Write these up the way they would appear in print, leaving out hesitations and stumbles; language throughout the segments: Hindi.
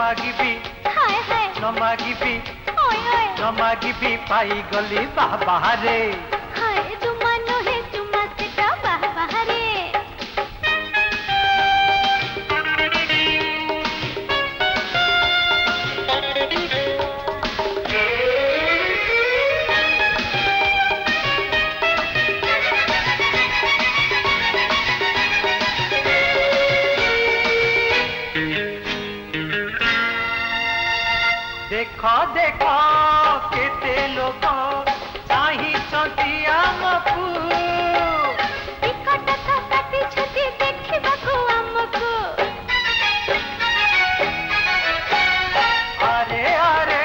मागिबी हाय हाय न मागिबी ओए ओए न मागिबी पाई गली बाहरे हाय चुमा नुहे चुमा सेटा बाहरे देखो देखो केते लोग चाही चंती आमकू टिकट तो काटी छुटी देखिबाकू हमकू अरे अरे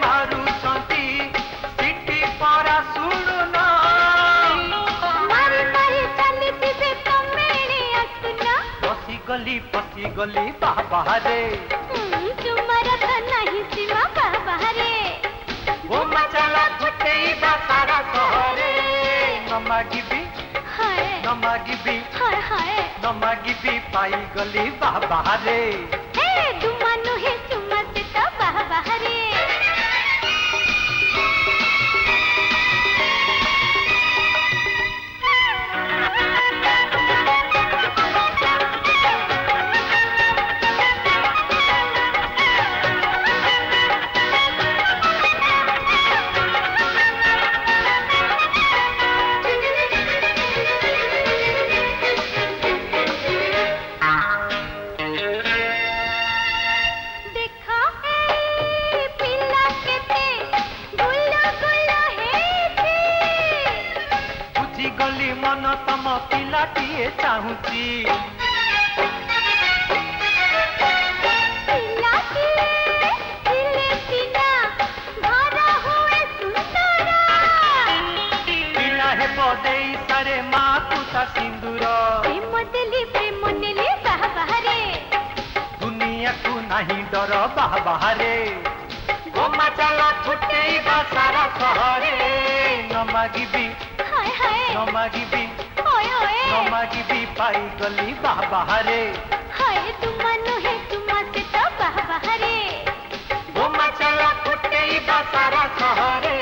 मारू चंती सिटी परा सुनु ना मारी मारी चली दिबे तमेणी असुना पसी गली बाहरे तुम्हारा तो नहीं सीमा बाहरे वो मचला छुटे सारा सहरे न मागिबी हाय न मागिबी हाय हाय न मागिबी पाई गली बाहरे ए तुमा नुहे तुमा से तो बाहरे गली मन तम पिलाटीए चाहूची पिला हे बदेई सारे माँ तुता सिंदूर प्रेम नेली बाहरे दुनिया को नहीं डर बाहरे गोमा चला छुटे सारा सहरे न मागिबी हाय हाय न मागिबी ओए ओए न मागिबी पाई गली बाहरे हाय तुमा नुहे तुमा से तो बाहरे गोमा चला छुटे सारा सहरे